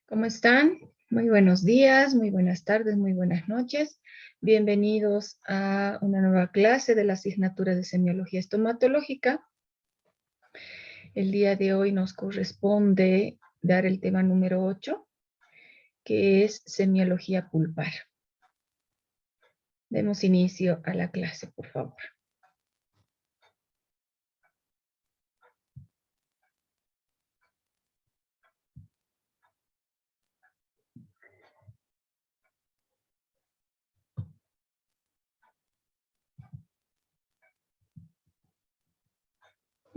¿Cómo están? Muy buenos días, muy buenas tardes, muy buenas noches. Bienvenidos a una nueva clase de la asignatura de Semiología Estomatológica. El día de hoy nos corresponde dar el tema número 8, que es Semiología pulpar. Demos inicio a la clase, por favor.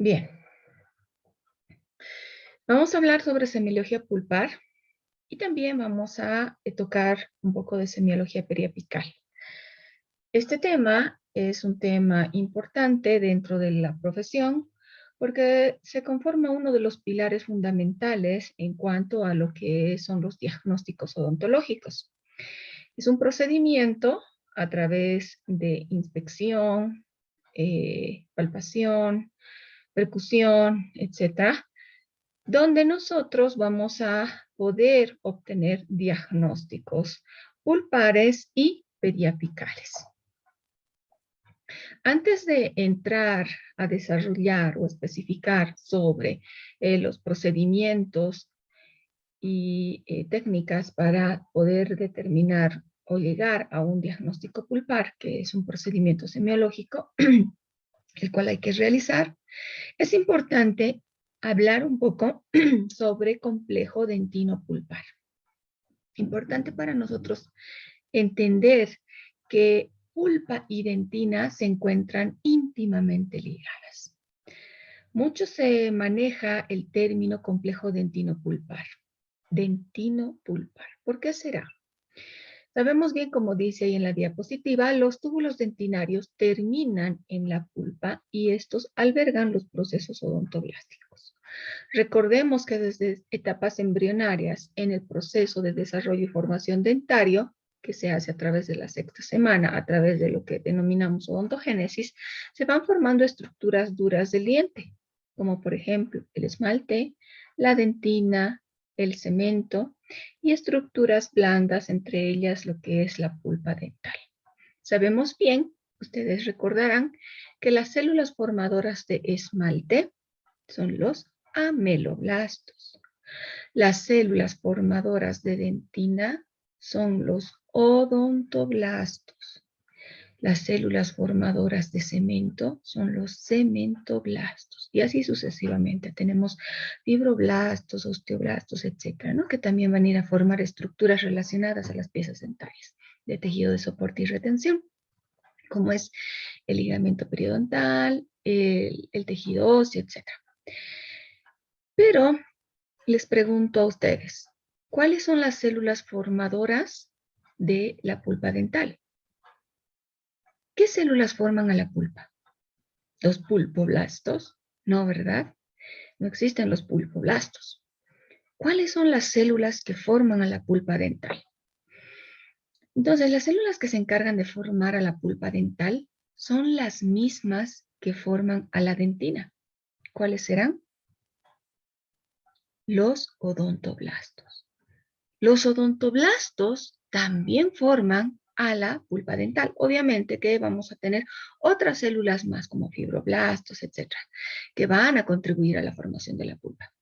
Bien, vamos a hablar sobre semiología pulpar y también vamos a tocar un poco de semiología periapical. Este tema es un tema importante dentro de la profesión porque se conforma uno de los pilares fundamentales en cuanto a lo que son los diagnósticos odontológicos. Es un procedimiento a través de inspección, palpación, percusión, etcétera, donde nosotros vamos a poder obtener diagnósticos pulpares y periapicales. Antes de entrar a desarrollar o especificar sobre los procedimientos y técnicas para poder determinar o llegar a un diagnóstico pulpar, que es un procedimiento semiológico, el cual hay que realizar, es importante hablar un poco sobre complejo dentino pulpar. Importante para nosotros entender que pulpa y dentina se encuentran íntimamente ligadas. Mucho se maneja el término complejo dentino pulpar. Dentino pulpar. ¿Por qué será? Sabemos bien, como dice ahí en la diapositiva, los túbulos dentinarios terminan en la pulpa y estos albergan los procesos odontoblásticos. Recordemos que desde etapas embrionarias en el proceso de desarrollo y formación dentario, que se hace a través de la sexta semana, a través de lo que denominamos odontogénesis, se van formando estructuras duras del diente, como por ejemplo el esmalte, la dentina, el cemento y estructuras blandas, entre ellas lo que es la pulpa dental. Sabemos bien, ustedes recordarán, que las células formadoras de esmalte son los ameloblastos. Las células formadoras de dentina son los odontoblastos. Las células formadoras de cemento son los cementoblastos. Y así sucesivamente. Tenemos fibroblastos, osteoblastos, etcétera, ¿no? Que también van a ir a formar estructuras relacionadas a las piezas dentarias de tejido de soporte y retención, como es el ligamento periodontal, el tejido óseo, etcétera. Pero les pregunto a ustedes, ¿cuáles son las células formadoras de la pulpa dental? ¿Qué células forman a la pulpa? ¿Los pulpoblastos? No, ¿verdad? No existen los pulpoblastos. ¿Cuáles son las células que forman a la pulpa dental? Entonces, las células que se encargan de formar a la pulpa dental son las mismas que forman a la dentina. ¿Cuáles serán? Los odontoblastos. Los odontoblastos también forman a la pulpa dental. Obviamente que vamos a tener otras células más como fibroblastos, etcétera, que van a contribuir a la formación de la pulpa.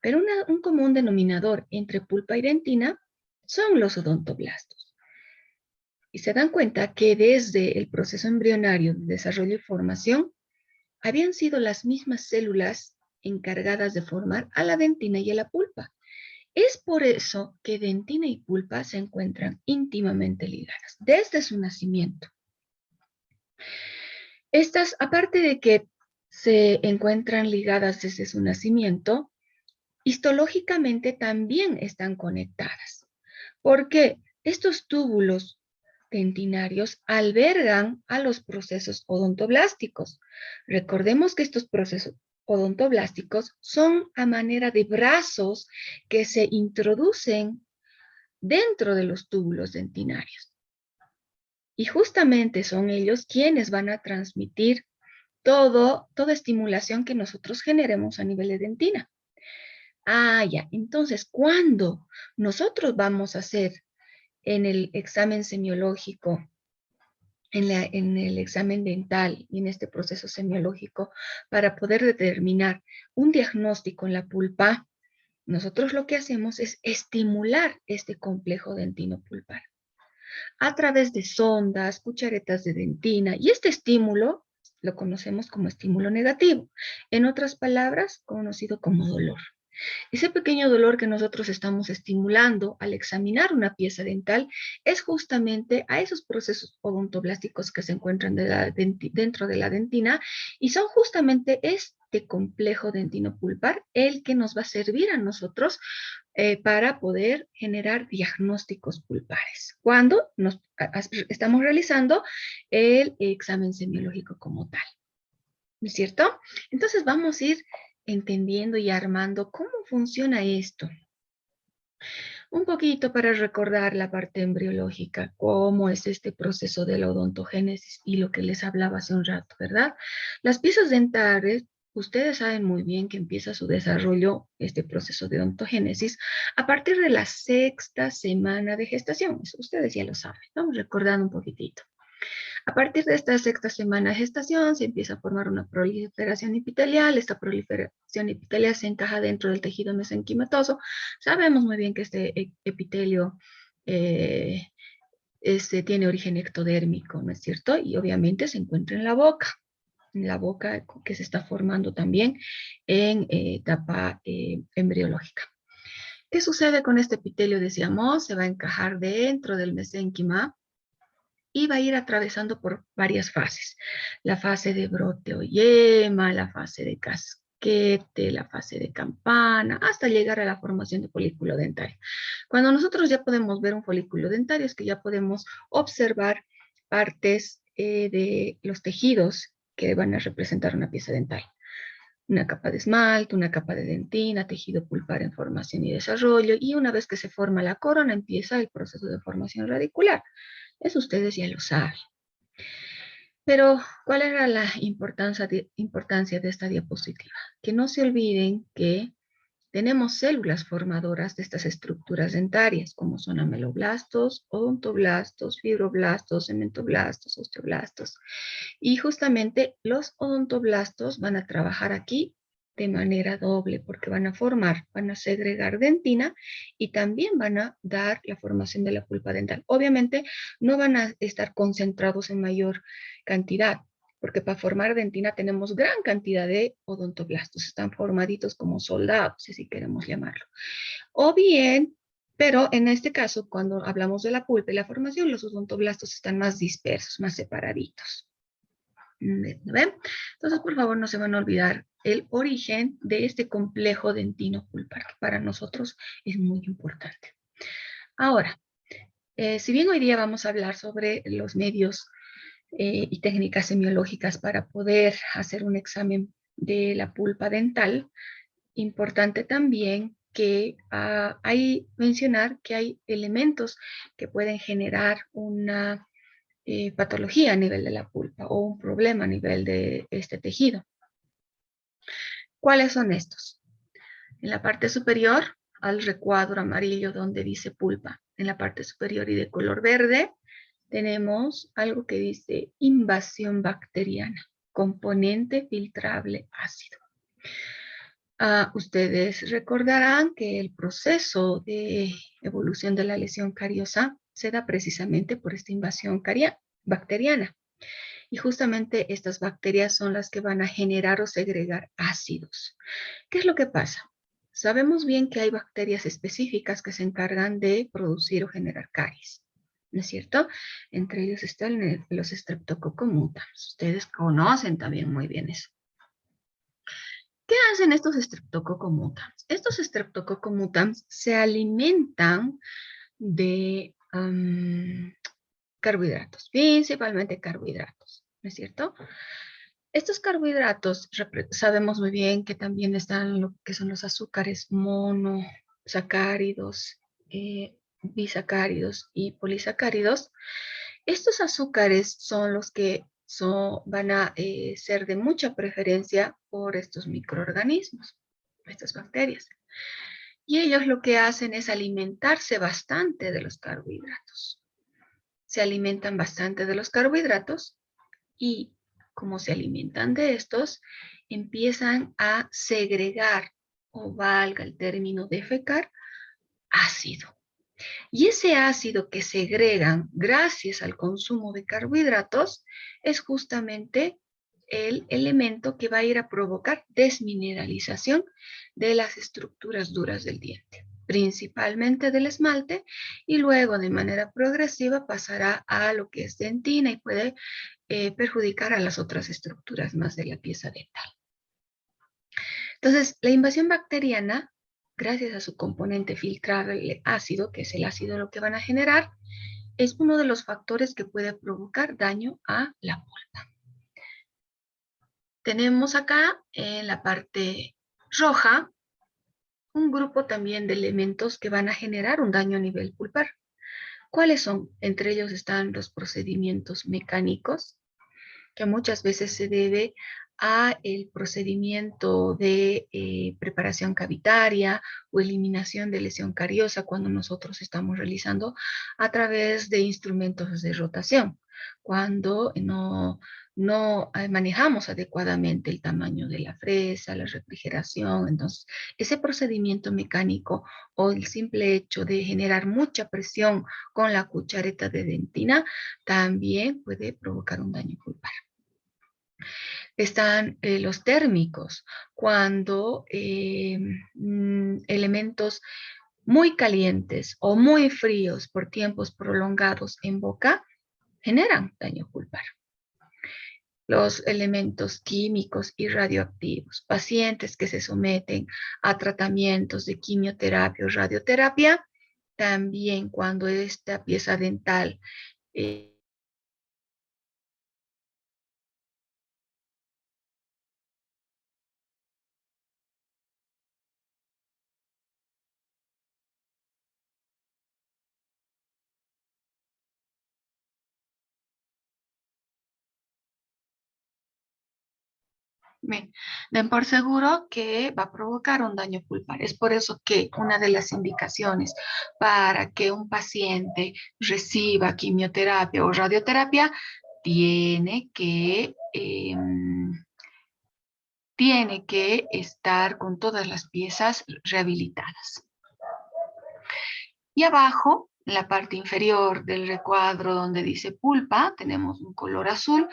Pero un común denominador entre pulpa y dentina son los odontoblastos. Y se dan cuenta que desde el proceso embrionario de desarrollo y formación habían sido las mismas células encargadas de formar a la dentina y a la pulpa. Es por eso que dentina y pulpa se encuentran íntimamente ligadas desde su nacimiento. Estas, aparte de que se encuentran ligadas desde su nacimiento, histológicamente también están conectadas, porque estos túbulos dentinarios albergan a los procesos odontoblásticos. Recordemos que estos procesos odontoblásticos son a manera de brazos que se introducen dentro de los túbulos dentinarios. Y justamente son ellos quienes van a transmitir toda estimulación que nosotros generemos a nivel de dentina. Ah, ya. Entonces, cuando nosotros vamos a hacer en el examen semiológico, en el examen dental y en este proceso semiológico, para poder determinar un diagnóstico en la pulpa, nosotros lo que hacemos es estimular este complejo dentino-pulpar a través de sondas, cucharetas de dentina, y este estímulo lo conocemos como estímulo negativo, en otras palabras, conocido como dolor. Ese pequeño dolor que nosotros estamos estimulando al examinar una pieza dental es justamente a esos procesos odontoblásticos que se encuentran dentro de la dentina, y son justamente este complejo dentino-pulpar el que nos va a servir a nosotros para poder generar diagnósticos pulpares cuando estamos realizando el examen semiológico como tal. ¿No es cierto? Entonces vamos a ir entendiendo y armando cómo funciona esto. Un poquito para recordar la parte embriológica, cómo es este proceso de la odontogénesis y lo que les hablaba hace un rato, ¿verdad? Las piezas dentales, ustedes saben muy bien que empieza su desarrollo, este proceso de odontogénesis, a partir de la sexta semana de gestación. Eso ustedes ya lo saben. Vamos recordando un poquitito. A partir de esta sexta semana de gestación se empieza a formar una proliferación epitelial. Esta proliferación epitelial se encaja dentro del tejido mesenquimatoso. Sabemos muy bien que este epitelio eh, tiene origen ectodérmico, ¿no es cierto? Y obviamente se encuentra en la boca que se está formando también en etapa embriológica. ¿Qué sucede con este epitelio? Decíamos, se va a encajar dentro del mesénquima y va a ir atravesando por varias fases. La fase de brote o yema, la fase de casquete, la fase de campana, hasta llegar a la formación de folículo dentario. Cuando nosotros ya podemos ver un folículo dentario, es que ya podemos observar partes de los tejidos que van a representar una pieza dental. Una capa de esmalte, una capa de dentina, tejido pulpar en formación y desarrollo, y una vez que se forma la corona, empieza el proceso de formación radicular. Eso ustedes ya lo saben. Pero, ¿cuál era la importancia de esta diapositiva? Que no se olviden que tenemos células formadoras de estas estructuras dentarias, como son ameloblastos, odontoblastos, fibroblastos, cementoblastos, osteoblastos. Y justamente los odontoblastos van a trabajar aquí de manera doble, porque van a segregar dentina y también van a dar la formación de la pulpa dental. Obviamente no van a estar concentrados en mayor cantidad, porque para formar dentina tenemos gran cantidad de odontoblastos, están formaditos como soldados, si así queremos llamarlo. O bien, pero en este caso, cuando hablamos de la pulpa y la formación, los odontoblastos están más dispersos, más separaditos. ¿Ven? Entonces, por favor, no se van a olvidar el origen de este complejo dentino pulpar, que para nosotros es muy importante. Ahora, si bien hoy día vamos a hablar sobre los medios y técnicas semiológicas para poder hacer un examen de la pulpa dental, importante también que hay mencionar que hay elementos que pueden generar una patología a nivel de la pulpa o un problema a nivel de este tejido. ¿Cuáles son estos? En la parte superior, al recuadro amarillo donde dice pulpa, en la parte superior y de color verde, tenemos algo que dice invasión bacteriana, componente filtrable ácido. Ustedes recordarán que el proceso de evolución de la lesión cariosa se da precisamente por esta invasión bacteriana. Y justamente estas bacterias son las que van a generar o segregar ácidos. ¿Qué es lo que pasa? Sabemos bien que hay bacterias específicas que se encargan de producir o generar caries, ¿no es cierto? Entre ellos están los Streptococcus mutans. Ustedes conocen también muy bien eso. ¿Qué hacen estos Streptococcus mutans? Estos Streptococcus mutans se alimentan de carbohidratos, principalmente carbohidratos, ¿no es cierto? Estos carbohidratos sabemos muy bien que también están lo que son los azúcares monosacáridos, bisacáridos y polisacáridos. Estos azúcares son los que van a ser de mucha preferencia por estos microorganismos. estas bacterias. Y ellos lo que hacen es alimentarse bastante de los carbohidratos. Se alimentan bastante de los carbohidratos y como se alimentan de estos, empiezan a segregar, o valga el término defecar, ácido. Y ese ácido que segregan gracias al consumo de carbohidratos es justamente el elemento que va a ir a provocar desmineralización de las estructuras duras del diente, principalmente del esmalte, y luego de manera progresiva pasará a lo que es dentina y puede perjudicar a las otras estructuras más de la pieza dental. Entonces, la invasión bacteriana, gracias a su componente filtrable ácido, que es el ácido lo que van a generar, es uno de los factores que puede provocar daño a la pulpa. Tenemos acá en la parte roja un grupo también de elementos que van a generar un daño a nivel pulpar. ¿Cuáles son? Entre ellos están los procedimientos mecánicos, que muchas veces se debe a el procedimiento de preparación cavitaria o eliminación de lesión cariosa cuando nosotros estamos realizando a través de instrumentos de rotación, cuando no manejamos adecuadamente el tamaño de la fresa, la refrigeración. Entonces, ese procedimiento mecánico o el simple hecho de generar mucha presión con la cuchareta de dentina también puede provocar un daño pulpar. Están los térmicos, cuando elementos muy calientes o muy fríos por tiempos prolongados en boca generan daño pulpar. Los elementos químicos y radioactivos, pacientes que se someten a tratamientos de quimioterapia o radioterapia, también cuando esta pieza dental bien, den por seguro que va a provocar un daño pulpar. Es por eso que una de las indicaciones para que un paciente reciba quimioterapia o radioterapia tiene que estar con todas las piezas rehabilitadas. Y abajo, en la parte inferior del recuadro donde dice pulpa, tenemos un color azul.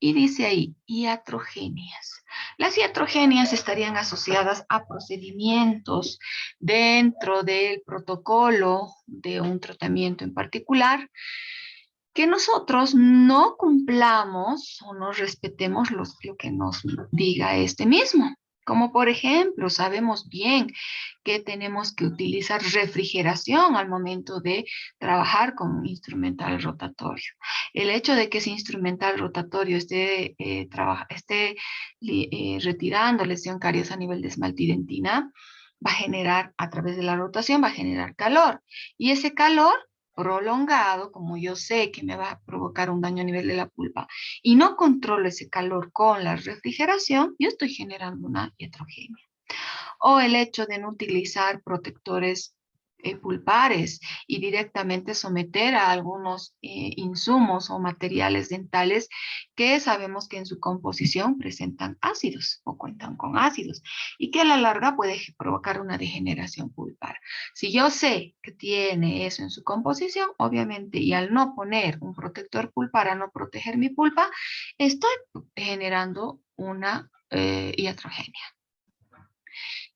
Y dice ahí, iatrogenias. Las iatrogenias estarían asociadas a procedimientos dentro del protocolo de un tratamiento en particular que nosotros no cumplamos o no respetemos lo que nos diga este mismo. Como por ejemplo, sabemos bien que tenemos que utilizar refrigeración al momento de trabajar con un instrumental rotatorio. El hecho de que ese instrumental rotatorio esté retirando lesión cariosa a nivel de esmalte y dentina, va a generar, a través de la rotación, va a generar calor. Y ese calor prolongado, como yo sé que me va a provocar un daño a nivel de la pulpa, y no controlo ese calor con la refrigeración, yo estoy generando una iatrogenia. O el hecho de no utilizar protectores pulpares y directamente someter a algunos insumos o materiales dentales que sabemos que en su composición presentan ácidos o cuentan con ácidos y que a la larga puede provocar una degeneración pulpar. Si yo sé que tiene eso en su composición, obviamente, y al no poner un protector pulpar, a no proteger mi pulpa, estoy generando una iatrogenia.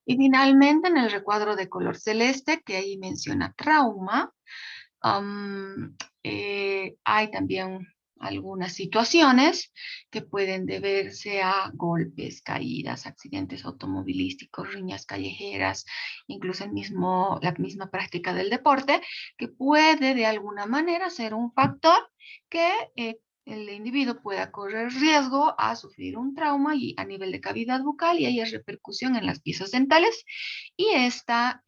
Y finalmente, en el recuadro de color celeste, que ahí menciona trauma, hay también algunas situaciones que pueden deberse a golpes, caídas, accidentes automovilísticos, riñas callejeras, incluso la misma práctica del deporte, que puede de alguna manera ser un factor que el individuo pueda correr riesgo a sufrir un trauma y a nivel de cavidad bucal y haya repercusión en las piezas dentales y esta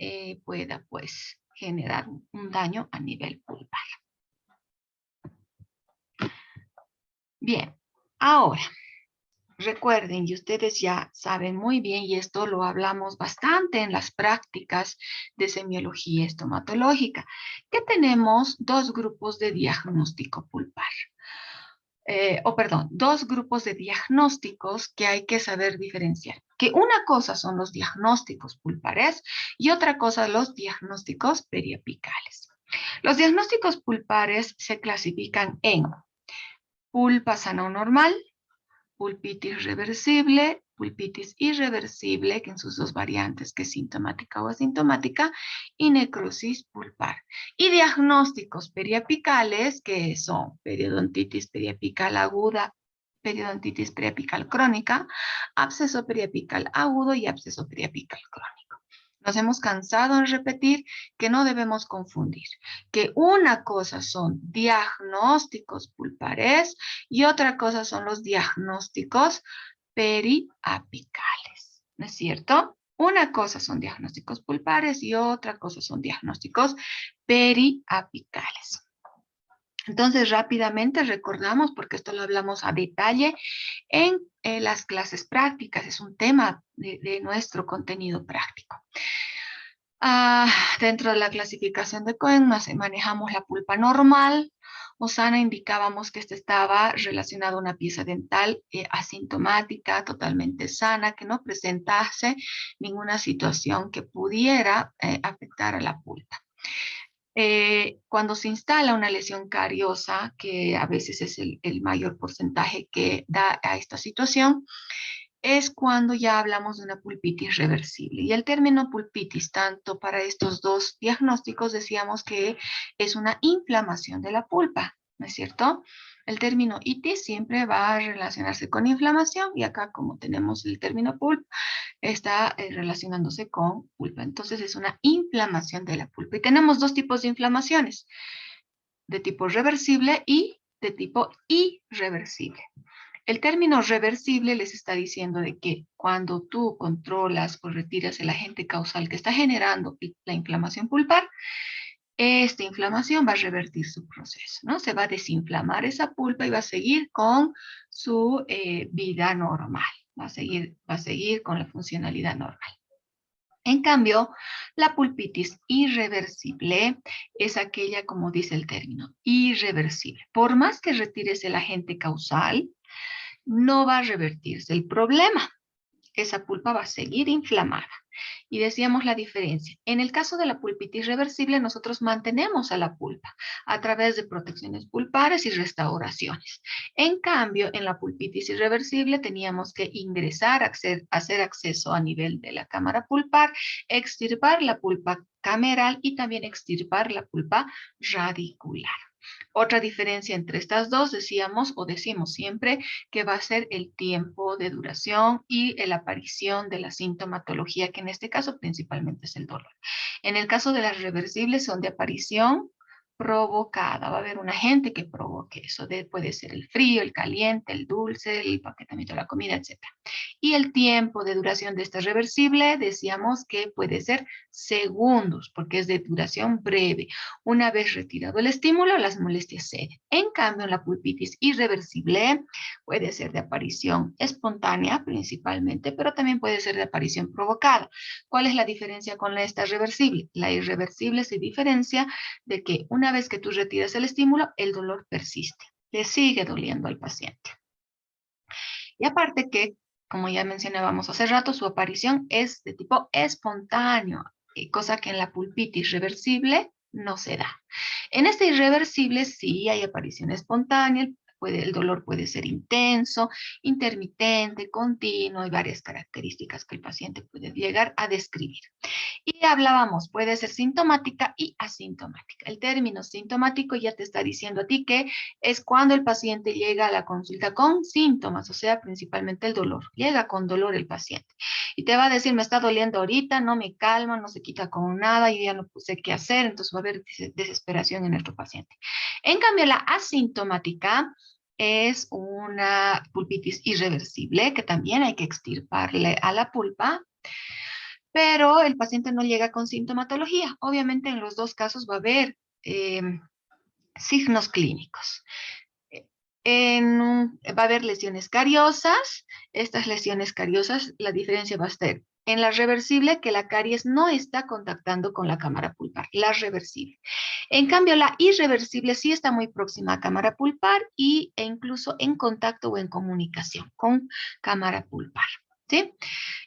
pueda pues generar un daño a nivel pulpar. Bien, ahora, recuerden, y ustedes ya saben muy bien, y esto lo hablamos bastante en las prácticas de semiología estomatológica, que tenemos dos grupos de diagnóstico pulpar. Dos grupos de diagnósticos que hay que saber diferenciar. Que una cosa son los diagnósticos pulpares y otra cosa los diagnósticos periapicales. Los diagnósticos pulpares se clasifican en pulpa sana o normal, pulpitis reversible, pulpitis irreversible, que en sus dos variantes, que es sintomática o asintomática, y necrosis pulpar. Y diagnósticos periapicales, que son periodontitis periapical aguda, periodontitis periapical crónica, absceso periapical agudo y absceso periapical crónico. Nos hemos cansado en repetir que no debemos confundir, que una cosa son diagnósticos pulpares y otra cosa son los diagnósticos periapicales, ¿no es cierto? Una cosa son diagnósticos pulpares y otra cosa son diagnósticos periapicales. Entonces, rápidamente recordamos, porque esto lo hablamos a detalle en las clases prácticas, es un tema de nuestro contenido práctico. Dentro de la clasificación de Cohen manejamos la pulpa normal o sana, indicábamos que esta estaba relacionada a una pieza dental asintomática, totalmente sana, que no presentase ninguna situación que pudiera afectar a la pulpa. Cuando se instala una lesión cariosa, que a veces es el mayor porcentaje que da a esta situación, es cuando ya hablamos de una pulpitis reversible. Y el término pulpitis, tanto para estos dos diagnósticos, decíamos que es una inflamación de la pulpa, ¿no es cierto? El término itis siempre va a relacionarse con inflamación y acá como tenemos el término pulpa, está relacionándose con pulpa. Entonces es una inflamación de la pulpa. Y tenemos dos tipos de inflamaciones, de tipo reversible y de tipo irreversible. El término reversible les está diciendo de que cuando tú controlas o retiras el agente causal que está generando la inflamación pulpar, esta inflamación va a revertir su proceso, ¿no? Se va a desinflamar esa pulpa y va a seguir con su vida normal, va a seguir con la funcionalidad normal. En cambio, la pulpitis irreversible es aquella, como dice el término, irreversible. Por más que retires el agente causal, no va a revertirse el problema. Esa pulpa va a seguir inflamada. Y decíamos la diferencia. En el caso de la pulpitis reversible, nosotros mantenemos a la pulpa a través de protecciones pulpares y restauraciones. En cambio, en la pulpitis irreversible teníamos que ingresar, hacer acceso a nivel de la cámara pulpar, extirpar la pulpa cameral y también extirpar la pulpa radicular. Otra diferencia entre estas dos, decíamos o decimos siempre, que va a ser el tiempo de duración y la aparición de la sintomatología, que en este caso principalmente es el dolor. En el caso de las reversibles son de aparición provocada, va a haber un agente que provoque eso, puede ser el frío, el caliente, el dulce, el empaquetamiento de la comida, etc. Y el tiempo de duración de esta reversible, decíamos que puede ser segundos, porque es de duración breve. Una vez retirado el estímulo, las molestias ceden. En cambio, la pulpitis irreversible puede ser de aparición espontánea principalmente, pero también puede ser de aparición provocada. ¿Cuál es la diferencia con esta reversible? La irreversible se diferencia de que una vez que tú retiras el estímulo, el dolor persiste. Le sigue doliendo al paciente. Y aparte que, como ya mencionábamos hace rato, su aparición es de tipo espontáneo, cosa que en la pulpitis reversible no se da. En esta irreversible sí hay aparición espontánea, el dolor puede ser intenso, intermitente, continuo y varias características que el paciente puede llegar a describir. Y hablábamos, puede ser sintomática y asintomática. El término sintomático ya te está diciendo a ti que es cuando el paciente llega a la consulta con síntomas, o sea, principalmente el dolor. Llega con dolor el paciente. Y te va a decir, me está doliendo ahorita, no me calma, no se quita con nada, y ya no sé qué hacer, entonces va a haber desesperación en nuestro paciente. En cambio, la asintomática es una pulpitis irreversible que también hay que extirparle a la pulpa, pero el paciente no llega con sintomatología. Obviamente en los dos casos va a haber signos clínicos. Va a haber lesiones cariosas. Estas lesiones cariosas, la diferencia va a ser en la reversible, que la caries no está contactando con la cámara pulpar, la reversible. En cambio, la irreversible sí está muy próxima a cámara pulpar e incluso en contacto o en comunicación con cámara pulpar, ¿sí?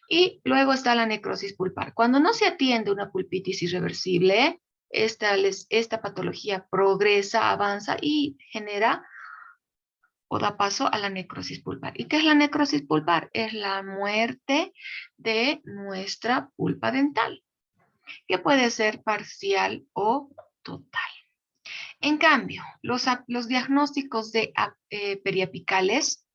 Y luego está la necrosis pulpar. Cuando no se atiende una pulpitis irreversible, esta patología progresa, avanza y genera o da paso a la necrosis pulpar. ¿Y qué es la necrosis pulpar? Es la muerte de nuestra pulpa dental, que puede ser parcial o total. En cambio, los diagnósticos de periapicales,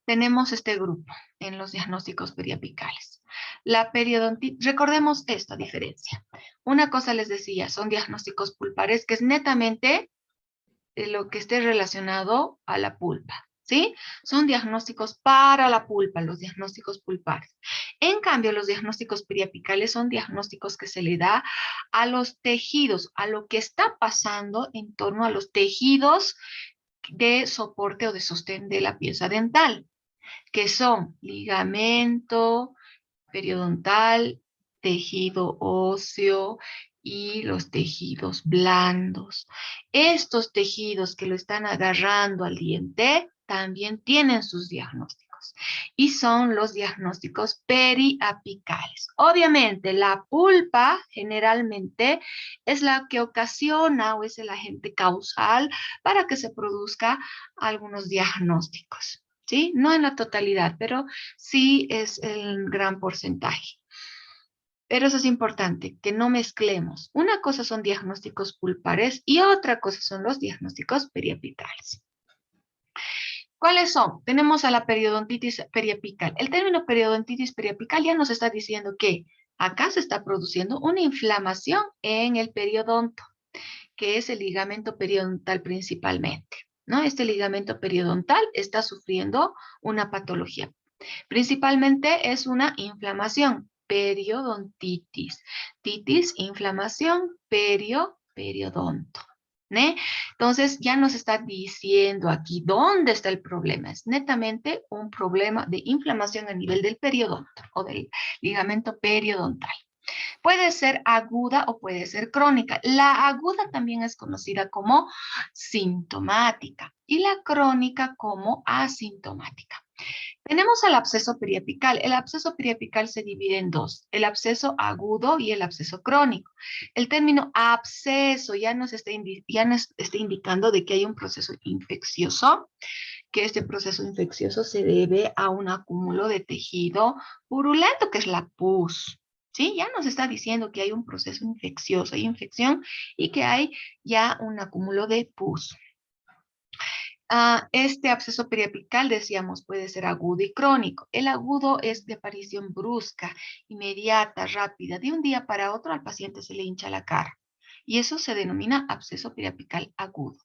tenemos este grupo en los diagnósticos periapicales. La periodontitis, recordemos esta diferencia. Una cosa les decía, son diagnósticos pulpares, que es netamente lo que esté relacionado a la pulpa, ¿sí? Son diagnósticos para la pulpa, los diagnósticos pulpares. En cambio, los diagnósticos periapicales son diagnósticos que se le da a los tejidos, a lo que está pasando en torno a los tejidos de soporte o de sostén de la pieza dental, que son ligamento periodontal, tejido óseo y los tejidos blandos. Estos tejidos que lo están agarrando al diente también tienen sus diagnósticos y son los diagnósticos periapicales. Obviamente, la pulpa generalmente es la que ocasiona o es el agente causal para que se produzca algunos diagnósticos. ¿Sí? No en la totalidad, pero sí es el gran porcentaje. Pero eso es importante, que no mezclemos. Una cosa son diagnósticos pulpares y otra cosa son los diagnósticos periapicales. ¿Cuáles son? Tenemos a la periodontitis periapical. El término periodontitis periapical ya nos está diciendo que acá se está produciendo una inflamación en el periodonto, que es el ligamento periodontal principalmente, ¿no? Este ligamento periodontal está sufriendo una patología. Principalmente es una inflamación, periodontitis. Titis, inflamación, periodonto. ¿Ne? Entonces ya nos está diciendo aquí dónde está el problema. Es netamente un problema de inflamación a nivel del periodonto o del ligamento periodontal. Puede ser aguda o puede ser crónica. La aguda también es conocida como sintomática y la crónica como asintomática. Tenemos el absceso periapical. El absceso periapical se divide en dos, el absceso agudo y el absceso crónico. El término absceso ya nos está indicando de que hay un proceso infeccioso, que este proceso infeccioso se debe a un acúmulo de tejido purulento, que es la pus. ¿Sí? Ya nos está diciendo que hay un proceso infeccioso, hay infección y que hay ya un acúmulo de pus. Este absceso periapical, decíamos, puede ser agudo y crónico. El agudo es de aparición brusca, inmediata, rápida. De un día para otro al paciente se le hincha la cara. Y eso se denomina absceso periapical agudo.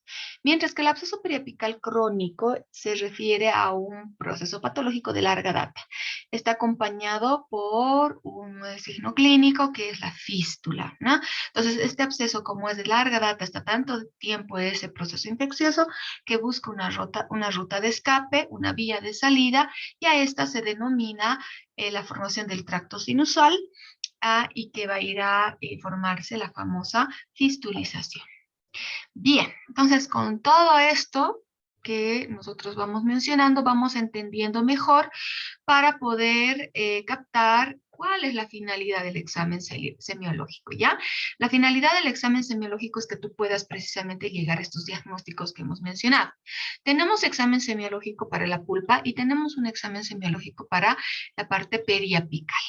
Mientras que el absceso periapical crónico se refiere a un proceso patológico de larga data. Está acompañado por un signo clínico que es la fístula, ¿no? Entonces, este absceso, como es de larga data, está tanto tiempo ese proceso infeccioso, que busca una ruta de escape, una vía de salida, y a esta se denomina la formación del tracto sinusal, y que va a ir a formarse la famosa fistulización. Bien, entonces con todo esto que nosotros vamos mencionando, vamos entendiendo mejor para poder captar cuál es la finalidad del examen semiológico, ¿ya? La finalidad del examen semiológico es que tú puedas precisamente llegar a estos diagnósticos que hemos mencionado. Tenemos examen semiológico para la pulpa y tenemos un examen semiológico para la parte periapical.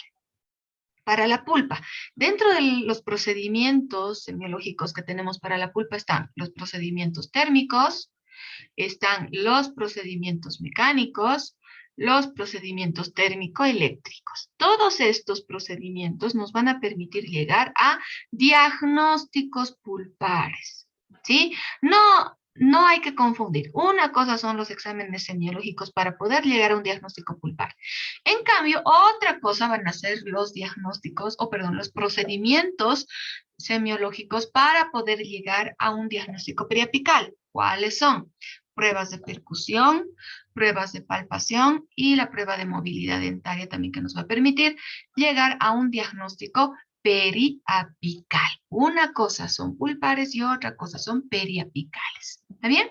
Para la pulpa, dentro de los procedimientos semiológicos que tenemos para la pulpa están los procedimientos térmicos, están los procedimientos mecánicos, los procedimientos térmico-eléctricos. Todos estos procedimientos nos van a permitir llegar a diagnósticos pulpares, ¿sí? No hay que confundir. Una cosa son los exámenes semiológicos para poder llegar a un diagnóstico pulpar. En cambio, otra cosa van a ser los diagnósticos, los procedimientos semiológicos para poder llegar a un diagnóstico periapical. ¿Cuáles son? pruebas de percusión, pruebas de palpación y la prueba de movilidad dentaria también que nos va a permitir llegar a un diagnóstico periapical. Una cosa son pulpares y otra cosa son periapicales. ¿Está bien?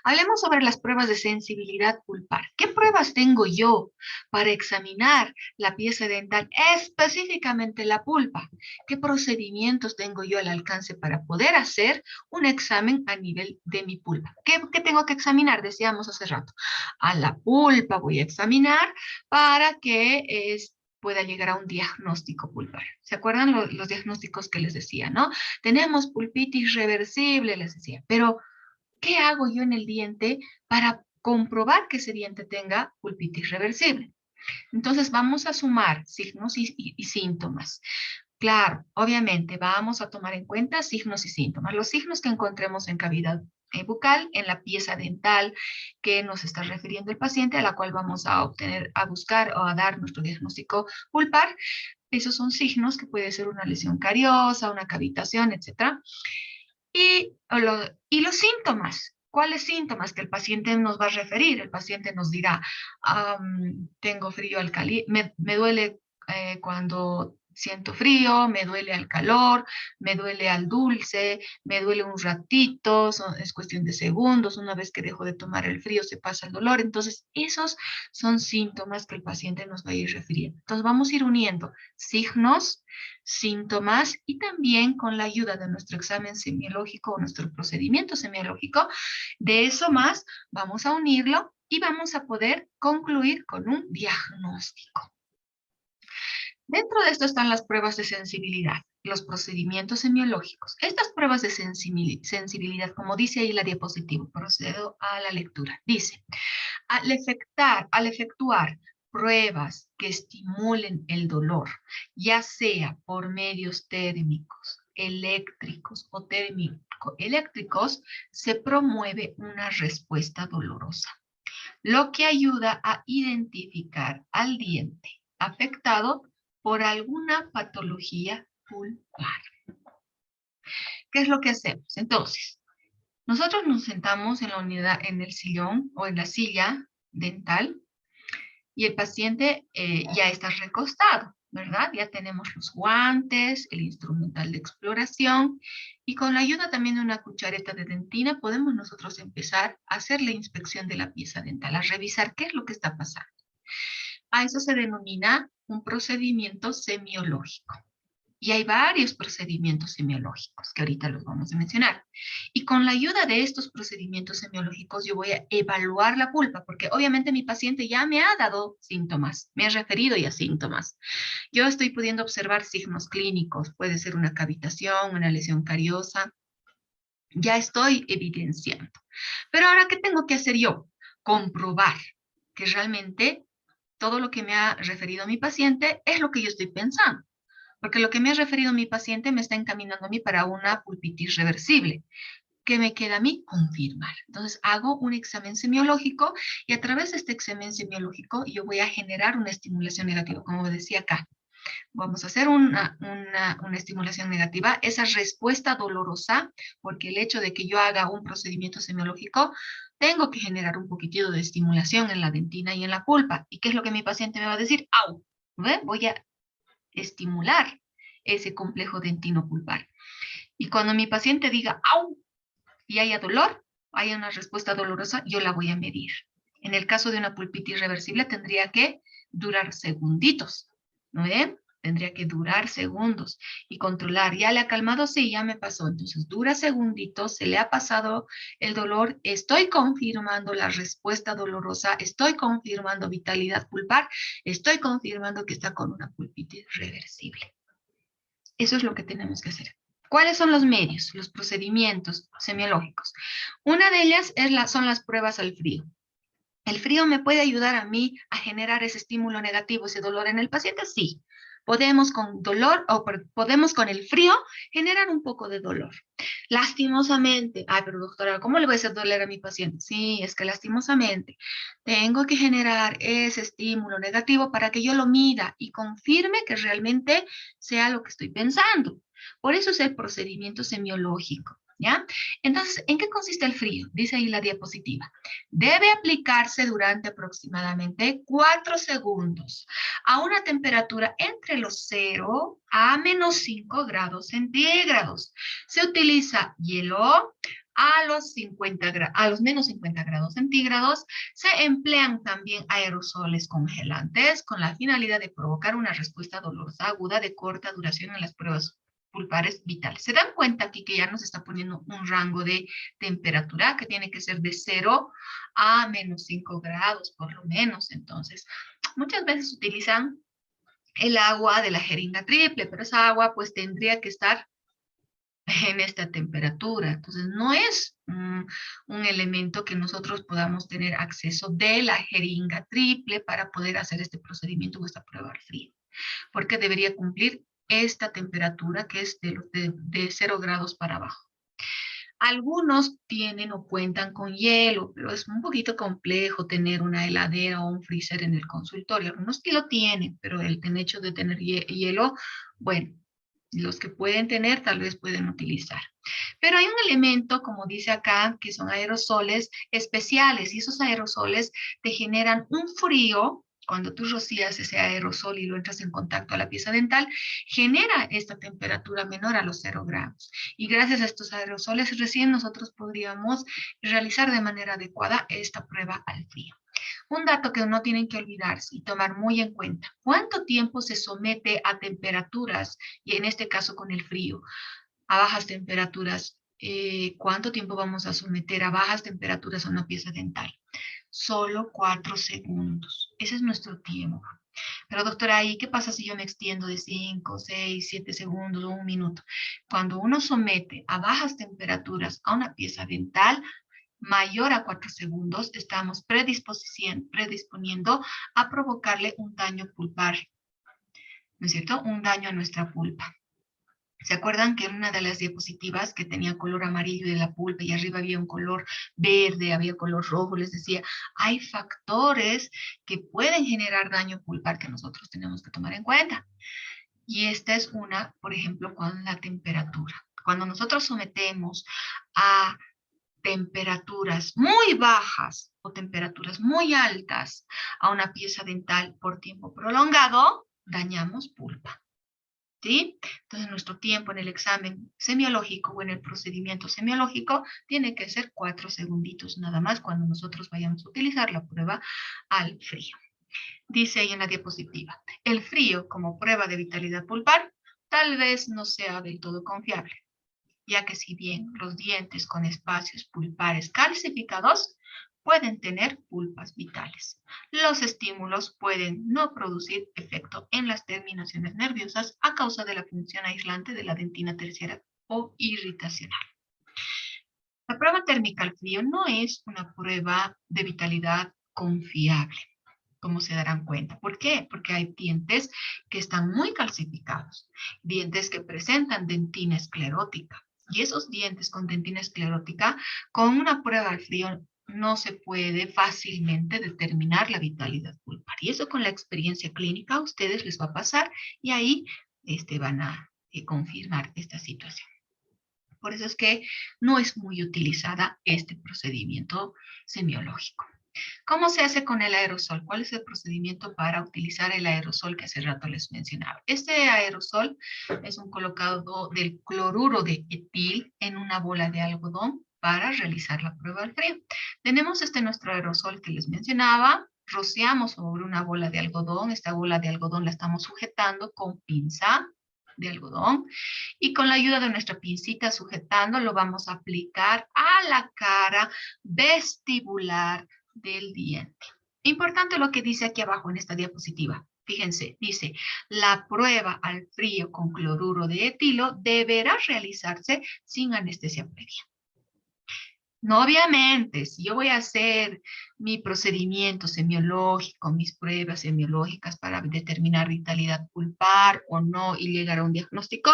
Hablemos sobre las pruebas de sensibilidad pulpar. ¿Qué pruebas tengo yo para examinar la pieza dental, específicamente la pulpa? ¿Qué procedimientos tengo yo al alcance para poder hacer un examen a nivel de mi pulpa? ¿Qué tengo que examinar? Decíamos hace rato. A la pulpa voy a examinar para que pueda llegar a un diagnóstico pulpar. ¿Se acuerdan los diagnósticos que les decía, no? Tenemos pulpitis reversible, les decía, pero ¿qué hago yo en el diente para comprobar que ese diente tenga pulpitis reversible? Entonces vamos a sumar signos y síntomas. Claro, obviamente vamos a tomar en cuenta signos y síntomas. Los signos que encontremos en cavidad bucal, en la pieza dental que nos está refiriendo el paciente, a la cual vamos a obtener, a buscar o a dar nuestro diagnóstico pulpar. Esos son signos que puede ser una lesión cariosa, una cavitación, etc. Y los síntomas. ¿Cuáles síntomas que el paciente nos va a referir? El paciente nos dirá, tengo frío al me duele cuando siento frío, me duele al calor, me duele al dulce, me duele un ratito, es cuestión de segundos, una vez que dejo de tomar el frío se pasa el dolor. Entonces, esos son síntomas que el paciente nos va a ir refiriendo. Entonces, vamos a ir uniendo signos, síntomas y también con la ayuda de nuestro examen semiológico o nuestro procedimiento semiológico, de eso más vamos a unirlo y vamos a poder concluir con un diagnóstico. Dentro de esto están las pruebas de sensibilidad, los procedimientos semiológicos. Estas pruebas de sensibilidad, como dice ahí la diapositiva, procedo a la lectura. Dice, al efectuar pruebas que estimulen el dolor, ya sea por medios térmicos, eléctricos o térmico-eléctricos, se promueve una respuesta dolorosa, lo que ayuda a identificar al diente afectado por alguna patología pulpar. ¿Qué es lo que hacemos? Entonces, nosotros nos sentamos en la unidad, en el sillón o en la silla dental y el paciente ya está recostado, ¿verdad? Ya tenemos los guantes, el instrumental de exploración y con la ayuda también de una cuchareta de dentina podemos nosotros empezar a hacer la inspección de la pieza dental, a revisar qué es lo que está pasando. A eso se denomina un procedimiento semiológico. Y hay varios procedimientos semiológicos que ahorita los vamos a mencionar. Y con la ayuda de estos procedimientos semiológicos yo voy a evaluar la pulpa, porque obviamente mi paciente ya me ha dado síntomas, me ha referido ya síntomas. Yo estoy pudiendo observar signos clínicos, puede ser una cavitación, una lesión cariosa, ya estoy evidenciando. Pero ahora, ¿qué tengo que hacer yo? Comprobar que realmente todo lo que me ha referido mi paciente es lo que yo estoy pensando. Porque lo que me ha referido mi paciente me está encaminando a mí para una pulpitis reversible. ¿Qué me queda a mí? Confirmar. Entonces hago un examen semiológico y a través de este examen semiológico yo voy a generar una estimulación negativa, como decía acá. Vamos a hacer una estimulación negativa, esa respuesta dolorosa, porque el hecho de que yo haga un procedimiento semiológico, tengo que generar un poquitito de estimulación en la dentina y en la pulpa. ¿Y qué es lo que mi paciente me va a decir? ¡Au! ¿Ve? Voy a estimular ese complejo dentino pulpar. Y cuando mi paciente diga ¡au! Y haya dolor, haya una respuesta dolorosa, yo la voy a medir. En el caso de una pulpitis reversible tendría que durar segunditos, ¿no ven? Tendría que durar segundos y controlar. ¿Ya le ha calmado? Sí, ya me pasó. Entonces dura segunditos, se le ha pasado el dolor, estoy confirmando la respuesta dolorosa, estoy confirmando vitalidad pulpar, estoy confirmando que está con una pulpitis reversible. Eso es lo que tenemos que hacer. ¿Cuáles son los medios, los procedimientos semiológicos? Una de ellas son las pruebas al frío. ¿El frío me puede ayudar a mí a generar ese estímulo negativo, ese dolor en el paciente? Sí. Podemos con dolor o podemos con el frío generar un poco de dolor. Lastimosamente, ay, pero doctora, ¿cómo le voy a hacer doler a mi paciente? Sí, es que lastimosamente tengo que generar ese estímulo negativo para que yo lo mida y confirme que realmente sea lo que estoy pensando. Por eso es el procedimiento semiológico. ¿Ya? Entonces, ¿en qué consiste el frío? Dice ahí la diapositiva. Debe aplicarse durante aproximadamente 4 segundos a una temperatura entre los 0 a menos 5 grados centígrados. Se utiliza hielo a los, a los menos 50 grados centígrados. Se emplean también aerosoles congelantes con la finalidad de provocar una respuesta dolorosa aguda de corta duración en las pruebas pulpares vitales. Se dan cuenta aquí que ya nos está poniendo un rango de temperatura que tiene que ser de 0 a menos 5 grados por lo menos. Entonces, muchas veces utilizan el agua de la jeringa triple, pero esa agua pues tendría que estar en esta temperatura. Entonces, no es un elemento que nosotros podamos tener acceso de la jeringa triple para poder hacer este procedimiento o esta prueba al frío, porque debería cumplir esta temperatura que es de 0 grados para abajo. Algunos tienen o cuentan con hielo, pero es un poquito complejo tener una heladera o un freezer en el consultorio. Algunos sí lo tienen, pero el hecho de tener hielo, bueno, los que pueden tener tal vez pueden utilizar. Pero hay un elemento, como dice acá, que son aerosoles especiales, y esos aerosoles te generan un frío. Cuando tú rocías ese aerosol y lo entras en contacto a la pieza dental, genera esta temperatura menor a los 0 grados. Y gracias a estos aerosoles recién nosotros podríamos realizar de manera adecuada esta prueba al frío. Un dato que no tienen que olvidarse y tomar muy en cuenta: ¿cuánto tiempo se somete a temperaturas, y en este caso con el frío, a bajas temperaturas? ¿Cuánto tiempo vamos a someter a bajas temperaturas a una pieza dental? Solo 4 segundos. Ese es nuestro tiempo. Pero doctora, ¿y qué pasa si yo me extiendo de 5, 6, 7 segundos o un minuto? Cuando uno somete a bajas temperaturas a una pieza dental mayor a 4 segundos, estamos predisponiendo a provocarle un daño pulpar, ¿no es cierto? Un daño a nuestra pulpa. ¿Se acuerdan que en una de las diapositivas que tenía color amarillo de la pulpa y arriba había un color verde, había color rojo? Les decía, hay factores que pueden generar daño pulpar que nosotros tenemos que tomar en cuenta. Y esta es una, por ejemplo, con la temperatura. Cuando nosotros sometemos a temperaturas muy bajas o temperaturas muy altas a una pieza dental por tiempo prolongado, dañamos pulpa. ¿Sí? Entonces, nuestro tiempo en el examen semiológico o en el procedimiento semiológico tiene que ser 4 segunditos nada más cuando nosotros vayamos a utilizar la prueba al frío. Dice ahí en la diapositiva, el frío como prueba de vitalidad pulpar tal vez no sea del todo confiable, ya que si bien los dientes con espacios pulpares calcificados pueden tener pulpas vitales, los estímulos pueden no producir efecto en las terminaciones nerviosas a causa de la función aislante de la dentina terciaria o irritacional. La prueba térmica al frío no es una prueba de vitalidad confiable, como se darán cuenta. ¿Por qué? Porque hay dientes que están muy calcificados, dientes que presentan dentina esclerótica. Y esos dientes con dentina esclerótica, con una prueba al frío, no se puede fácilmente determinar la vitalidad pulpar. Y eso con la experiencia clínica a ustedes les va a pasar y ahí van a confirmar esta situación. Por eso es que no es muy utilizada este procedimiento semiológico. ¿Cómo se hace con el aerosol? ¿Cuál es el procedimiento para utilizar el aerosol que hace rato les mencionaba? Este aerosol es un colocado del cloruro de etil en una bola de algodón para realizar la prueba al frío. Tenemos nuestro aerosol que les mencionaba, rociamos sobre una bola de algodón, esta bola de algodón la estamos sujetando con pinza de algodón y con la ayuda de nuestra pincita sujetando lo vamos a aplicar a la cara vestibular del diente. Importante lo que dice aquí abajo en esta diapositiva. Fíjense, dice, la prueba al frío con cloruro de etilo deberá realizarse sin anestesia previa. No, obviamente, si yo voy a hacer mi procedimiento semiológico, mis pruebas semiológicas para determinar vitalidad pulpar o no y llegar a un diagnóstico,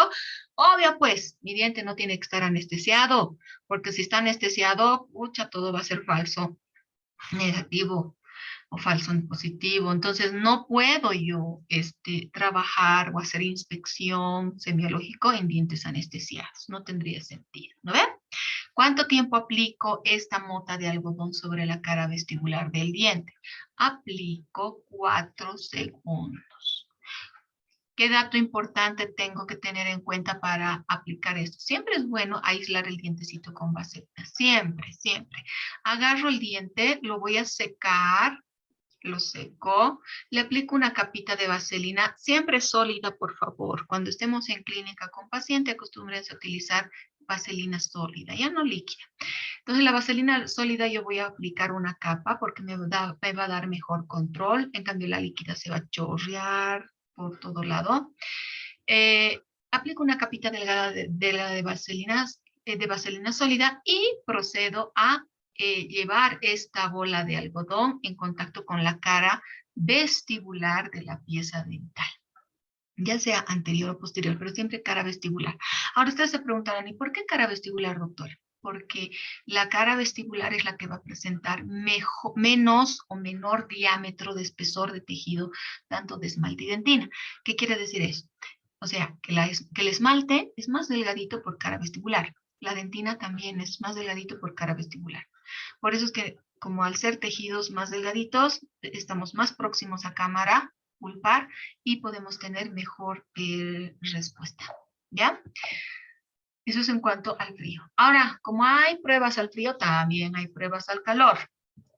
obvio pues, mi diente no tiene que estar anestesiado, porque si está anestesiado, pucha, todo va a ser falso negativo o falso en positivo. Entonces no puedo yo trabajar o hacer inspección semiológico en dientes anestesiados. No tendría sentido, ¿no ven? ¿Cuánto tiempo aplico esta mota de algodón sobre la cara vestibular del diente? Aplico 4 segundos. ¿Qué dato importante tengo que tener en cuenta para aplicar esto? Siempre es bueno aislar el dientecito con vaselina. Siempre, siempre. Agarro el diente, lo voy a secar, lo seco, le aplico una capita de vaselina, siempre sólida, por favor. Cuando estemos en clínica con paciente, acostúmbrense a utilizar vaselina sólida, ya no líquida. Entonces, la vaselina sólida yo voy a aplicar una capa porque me va a dar mejor control. En cambio, la líquida se va a chorrear por todo lado. Eh, Aplico una capita delgada de vaselina sólida y procedo a llevar esta bola de algodón en contacto con la cara vestibular de la pieza dental, ya sea anterior o posterior, pero siempre cara vestibular. Ahora ustedes se preguntarán, ¿y por qué cara vestibular, doctor? Porque la cara vestibular es la que va a presentar menos o menor diámetro de espesor de tejido, tanto de esmalte y dentina. ¿Qué quiere decir eso? O sea, que el esmalte es más delgadito por cara vestibular. La dentina también es más delgadito por cara vestibular. Por eso es que, como al ser tejidos más delgaditos, estamos más próximos a cámara pulpar y podemos tener mejor respuesta. ¿Ya? Eso es en cuanto al frío. Ahora, como hay pruebas al frío, también hay pruebas al calor.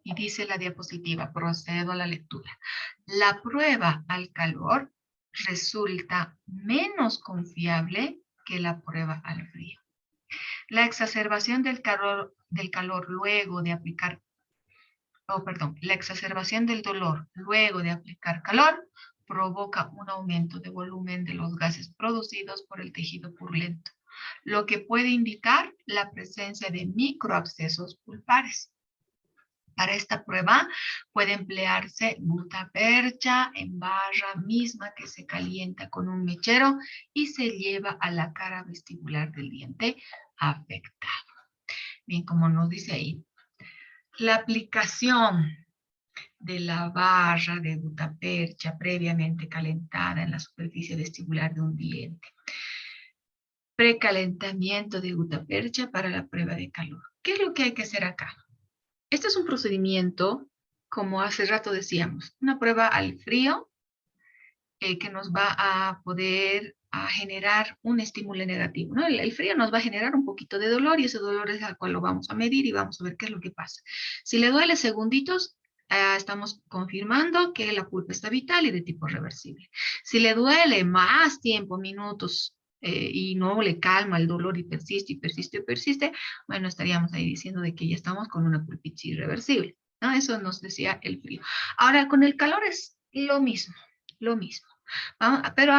Y dice la diapositiva, procedo a la lectura. La prueba al calor resulta menos confiable que la prueba al frío. La exacerbación del calor luego de aplicar, la exacerbación del dolor luego de aplicar calor provoca un aumento de volumen de los gases producidos por el tejido purulento, lo que puede indicar la presencia de microabscesos pulpares. Para esta prueba puede emplearse gutapercha en barra misma que se calienta con un mechero y se lleva a la cara vestibular del diente afectado. Bien, como nos dice ahí, la aplicación de la barra de gutapercha previamente calentada en la superficie vestibular de un diente. Precalentamiento de gutapercha para la prueba de calor. ¿Qué es lo que hay que hacer acá? Este es un procedimiento, como hace rato decíamos, una prueba al frío que nos va a poder generar un estímulo negativo, ¿no? El frío nos va a generar un poquito de dolor y ese dolor es al cual lo vamos a medir y vamos a ver qué es lo que pasa. Si le duele segunditos, estamos confirmando que la pulpa está vital y de tipo reversible. Si le duele más tiempo, minutos, y no le calma el dolor y persiste y persiste y persiste, bueno, estaríamos ahí diciendo de que ya estamos con una pulpitis irreversible, ¿no? Eso nos decía el frío. Ahora, con el calor es lo mismo, lo mismo. Pero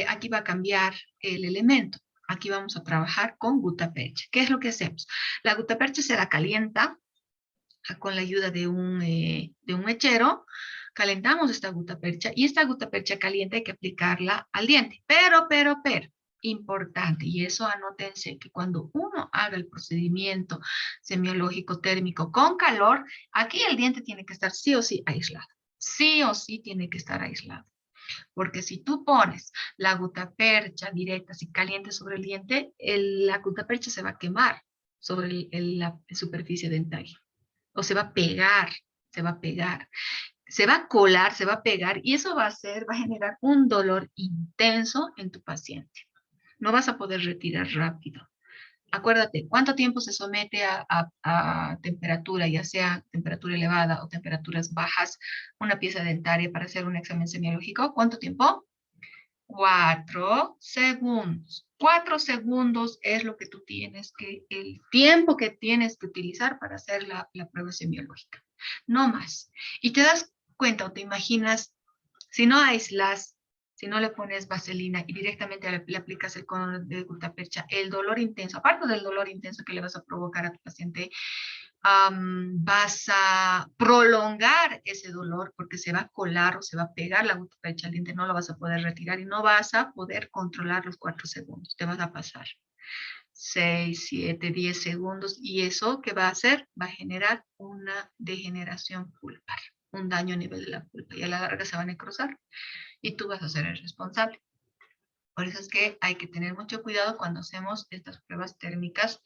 aquí va a cambiar el elemento. Aquí vamos a trabajar con gutapercha. ¿Qué es lo que hacemos? La gutapercha se la calienta con la ayuda de un mechero. Calentamos esta gutapercha y esta gutapercha caliente hay que aplicarla al diente. Pero, importante, y eso anótense que cuando uno haga el procedimiento semiológico térmico con calor, aquí el diente tiene que estar sí o sí aislado. Sí o sí tiene que estar aislado. Porque si tú pones la gutapercha directa, si caliente sobre el diente, la gutapercha se va a quemar sobre la superficie dental. O se va a pegar, se va a pegar. Se va a colar, se va a pegar y eso va a generar un dolor intenso en tu paciente. No vas a poder retirar rápido. Acuérdate, ¿cuánto tiempo se somete a temperatura, ya sea temperatura elevada o temperaturas bajas, una pieza dentaria para hacer un examen semiológico? ¿Cuánto tiempo? 4 segundos. 4 segundos es lo que tú tienes el tiempo que tienes que utilizar para hacer la prueba semiológica. No más. Y te das cuenta o te imaginas, si no aíslas, si no le pones vaselina y directamente le aplicas el cono de gutapercha, el dolor intenso, aparte del dolor intenso que le vas a provocar a tu paciente, vas a prolongar ese dolor porque se va a colar o se va a pegar la gutapercha al diente, no lo vas a poder retirar y no vas a poder controlar los 4 segundos, te vas a pasar 6, 7, 10 segundos y eso ¿qué va a hacer? Va a generar una degeneración pulpar, un daño a nivel de la pulpa y a la larga se va a necrosar y tú vas a ser el responsable. Por eso es que hay que tener mucho cuidado cuando hacemos estas pruebas térmicas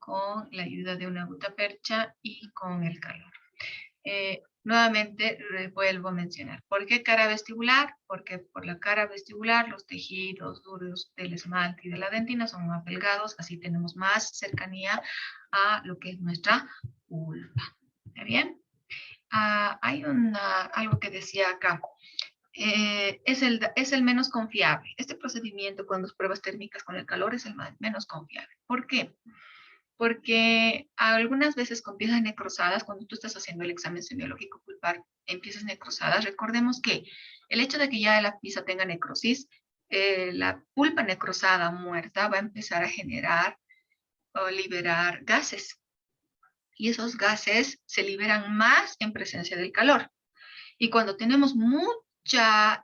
con la ayuda de una gutapercha y con el calor. Nuevamente vuelvo a mencionar. ¿Por qué cara vestibular? Porque por la cara vestibular los tejidos duros del esmalte y de la dentina son más delgados, así tenemos más cercanía a lo que es nuestra pulpa. ¿Está bien? Hay algo que decía acá. Es el menos confiable. Este procedimiento con las pruebas térmicas con el calor es el menos confiable. ¿Por qué? Porque algunas veces con piezas necrosadas, cuando tú estás haciendo el examen semiológico pulpar en piezas necrosadas, recordemos que el hecho de que ya la pieza tenga necrosis, la pulpa necrosada muerta va a empezar a generar o liberar gases. Y esos gases se liberan más en presencia del calor. Y cuando tenemos mucha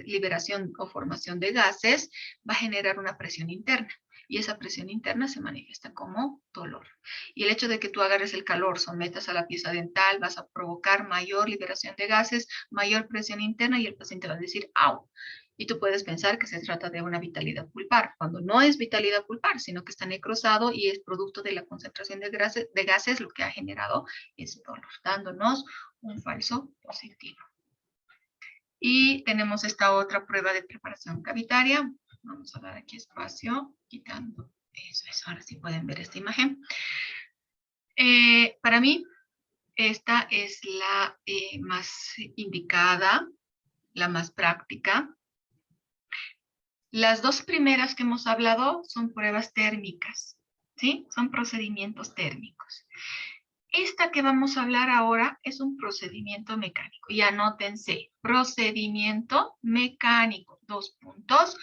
liberación o formación de gases, va a generar una presión interna. Y esa presión interna se manifiesta como dolor. Y el hecho de que tú agarres el calor, sometas a la pieza dental, vas a provocar mayor liberación de gases, mayor presión interna y el paciente va a decir, ¡au! Y tú puedes pensar que se trata de una vitalidad pulpar, cuando no es vitalidad pulpar, sino que está necrosado y es producto de la concentración de gases lo que ha generado ese dolor, dándonos un falso positivo. Y tenemos esta otra prueba de preparación cavitaria. Vamos a dar aquí espacio, quitando eso. Ahora sí pueden ver esta imagen. Para mí, esta es la más indicada, la más práctica. Las dos primeras que hemos hablado son pruebas térmicas, ¿sí? Son procedimientos térmicos. Esta que vamos a hablar ahora es un procedimiento mecánico. Y anótense, procedimiento mecánico, 2 puntos,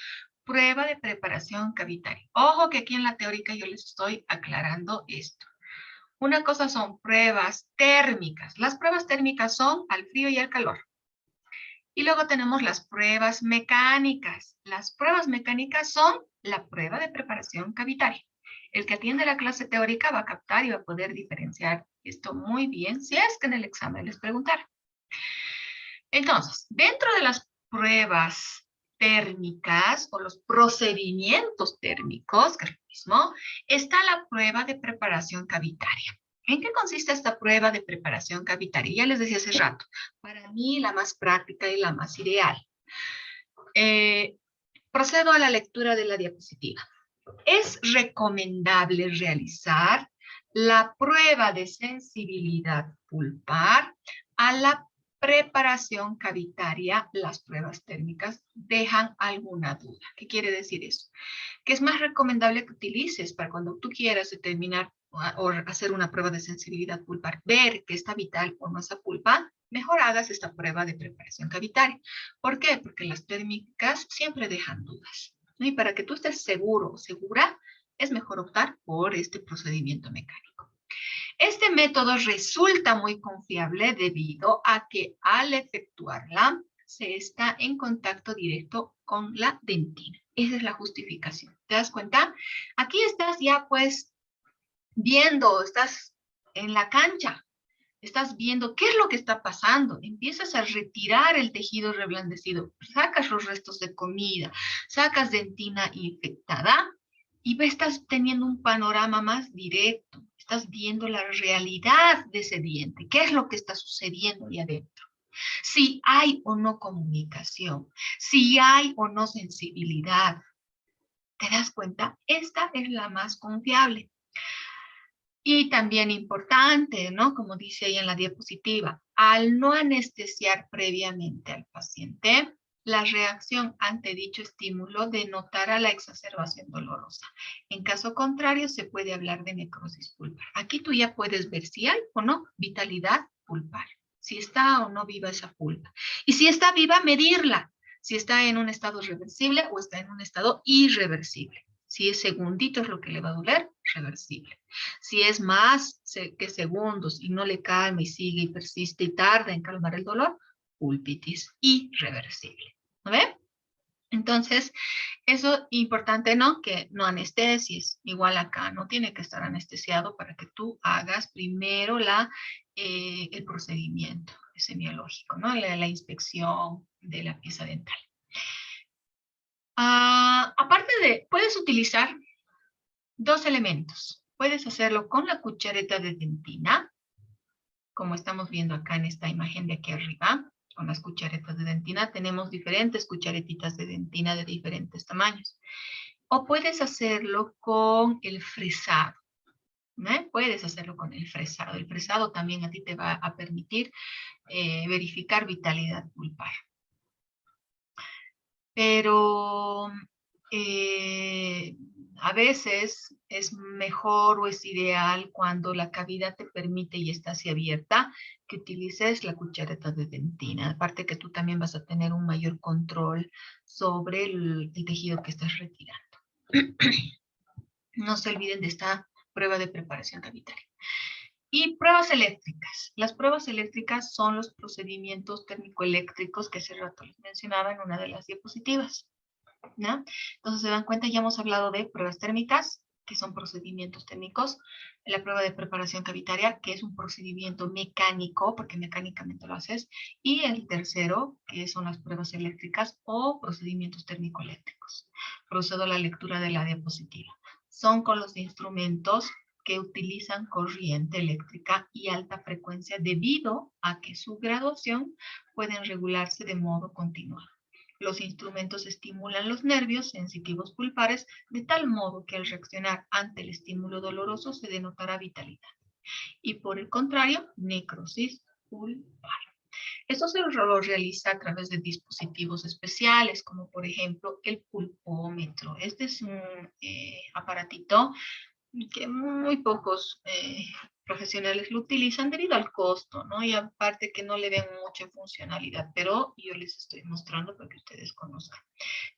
prueba de preparación cavitaria. Ojo que aquí en la teórica yo les estoy aclarando esto. Una cosa son pruebas térmicas. Las pruebas térmicas son al frío y al calor. Y luego tenemos las pruebas mecánicas. Las pruebas mecánicas son la prueba de preparación cavitaria. El que atiende la clase teórica va a captar y va a poder diferenciar esto muy bien si es que en el examen les preguntaran. Entonces, dentro de las pruebas térmicas o los procedimientos térmicos, que es lo mismo, está la prueba de preparación cavitaria. ¿En qué consiste esta prueba de preparación cavitaria? Ya les decía hace rato, para mí la más práctica y la más ideal. Procedo a la lectura de la diapositiva. Es recomendable realizar la prueba de sensibilidad pulpar a la preparación cavitaria. Las pruebas térmicas dejan alguna duda. ¿Qué quiere decir eso? Que es más recomendable que utilices para cuando tú quieras determinar o hacer una prueba de sensibilidad pulpar, ver que está vital o no esa pulpa, mejor hagas esta prueba de preparación cavitaria. ¿Por qué? Porque las térmicas siempre dejan dudas. Y para que tú estés seguro o segura, es mejor optar por este procedimiento mecánico. Este método resulta muy confiable debido a que al efectuarla se está en contacto directo con la dentina. Esa es la justificación. ¿Te das cuenta? Aquí estás ya pues viendo, estás en la cancha, estás viendo qué es lo que está pasando, empiezas a retirar el tejido reblandecido, sacas los restos de comida, sacas dentina infectada y estás teniendo un panorama más directo, estás viendo la realidad de ese diente, qué es lo que está sucediendo ahí adentro. Si hay o no comunicación, si hay o no sensibilidad, ¿te das cuenta? Esta es la más confiable. Y también importante, ¿no? Como dice ahí en la diapositiva, al no anestesiar previamente al paciente, la reacción ante dicho estímulo denotará la exacerbación dolorosa. En caso contrario, se puede hablar de necrosis pulpar. Aquí tú ya puedes ver si hay o no vitalidad pulpar, si está o no viva esa pulpa. Y si está viva, medirla, si está en un estado reversible o está en un estado irreversible. Si es segunditos lo que le va a doler, reversible. Si es más que segundos y no le calma y sigue y persiste y tarda en calmar el dolor, pulpitis irreversible. ¿No ve? Entonces, eso es importante, ¿no? Que no anestesies. Igual acá, no tiene que estar anestesiado para que tú hagas primero el procedimiento semiológico, ¿no? La inspección de la pieza dental. Aparte puedes utilizar dos elementos. Puedes hacerlo con la cuchareta de dentina, como estamos viendo acá en esta imagen de aquí arriba, con las cucharetas de dentina. Tenemos diferentes cucharetitas de dentina de diferentes tamaños. O puedes hacerlo con el fresado. ¿No? Puedes hacerlo con el fresado. El fresado también a ti te va a permitir verificar vitalidad pulpar. Pero a veces es mejor o es ideal cuando la cavidad te permite y está así abierta que utilices la cuchareta de dentina. Aparte que tú también vas a tener un mayor control sobre el tejido que estás retirando. No se olviden de esta prueba de preparación cavitaria. Y pruebas eléctricas. Las pruebas eléctricas son los procedimientos térmico-eléctricos que hace rato les mencionaba en una de las diapositivas, ¿no? Entonces se dan cuenta, ya hemos hablado de pruebas térmicas, que son procedimientos térmicos, la prueba de preparación cavitaria, que es un procedimiento mecánico, porque mecánicamente lo haces, y el tercero, que son las pruebas eléctricas o procedimientos térmico-eléctricos. Procedo a la lectura de la diapositiva. Son con los instrumentos que utilizan corriente eléctrica y alta frecuencia debido a que su graduación pueden regularse de modo continuado. Los instrumentos estimulan los nervios sensitivos pulpares de tal modo que al reaccionar ante el estímulo doloroso se denotará vitalidad. Y por el contrario, necrosis pulpar. Eso se lo realiza a través de dispositivos especiales, como por ejemplo el pulpómetro. Este es un aparatito que muy pocos profesionales lo utilizan debido al costo, ¿no? Y aparte que no le ven mucha funcionalidad, pero yo les estoy mostrando para que ustedes conozcan.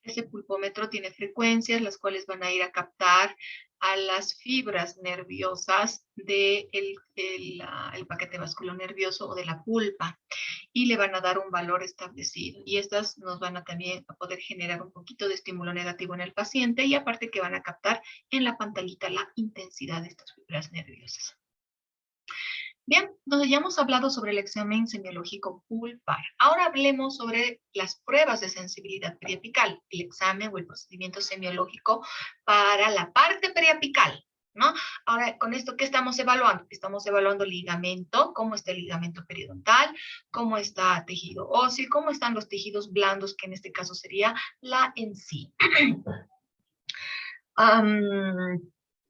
Ese pulpómetro tiene frecuencias, las cuales van a ir a captar a las fibras nerviosas del el paquete vasculonervioso o de la pulpa y le van a dar un valor establecido. Y estas nos van a también a poder generar un poquito de estímulo negativo en el paciente y aparte que van a captar en la pantallita la intensidad de estas fibras nerviosas. Bien, entonces ya hemos hablado sobre el examen semiológico pulpar. Ahora hablemos sobre las pruebas de sensibilidad periapical, el examen o el procedimiento semiológico para la parte periapical, ¿no? Ahora, con esto, ¿qué estamos evaluando? Estamos evaluando ligamento, cómo está el ligamento periodontal, cómo está tejido óseo, cómo están los tejidos blandos, que en este caso sería la encía.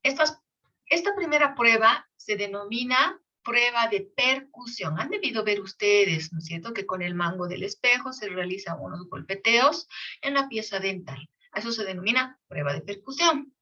Esta primera prueba se denomina prueba de percusión. Han debido ver ustedes, ¿no es cierto?, que con el mango del espejo se realizan unos golpeteos en la pieza dental. Eso se denomina prueba de percusión.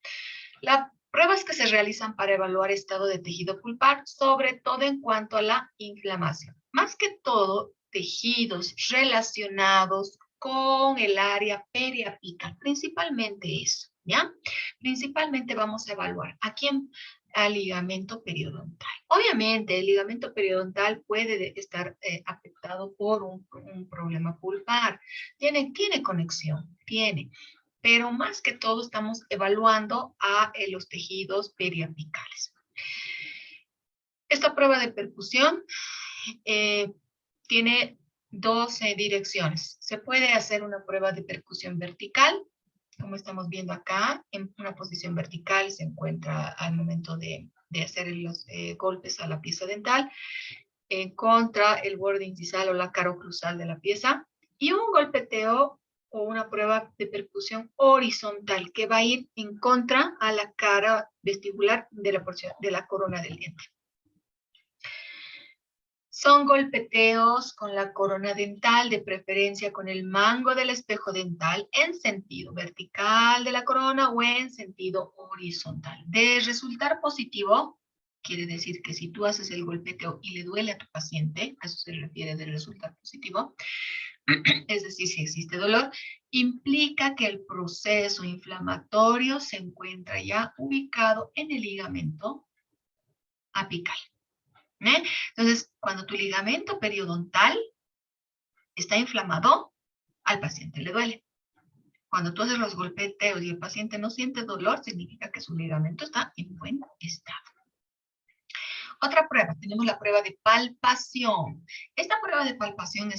Las pruebas que se realizan para evaluar estado de tejido pulpar, sobre todo en cuanto a la inflamación. Más que todo, tejidos relacionados con el área periapical, principalmente eso, ¿ya? Principalmente vamos a evaluar a quién, al ligamento periodontal. Obviamente, el ligamento periodontal puede estar afectado por un problema pulpar. Tiene conexión, pero más que todo estamos evaluando a los tejidos periapicales. Esta prueba de percusión tiene dos direcciones. Se puede hacer una prueba de percusión vertical, como estamos viendo acá, en una posición vertical se encuentra al momento de hacer los golpes a la pieza dental, contra el borde incisal o la caroclusal de la pieza, y un golpeteo o una prueba de percusión horizontal que va a ir en contra a la cara vestibular de la porción de la corona del diente. Son golpeteos con la corona dental, de preferencia con el mango del espejo dental en sentido vertical de la corona o en sentido horizontal. De resultar positivo, quiere decir que si tú haces el golpeteo y le duele a tu paciente, a eso se refiere de resultar positivo, es decir, si existe dolor, implica que el proceso inflamatorio se encuentra ya ubicado en el ligamento apical. Entonces, cuando tu ligamento periodontal está inflamado, al paciente le duele. Cuando tú haces los golpeteos y el paciente no siente dolor, significa que su ligamento está en buen estado. Otra prueba, tenemos la prueba de palpación. Esta prueba de palpación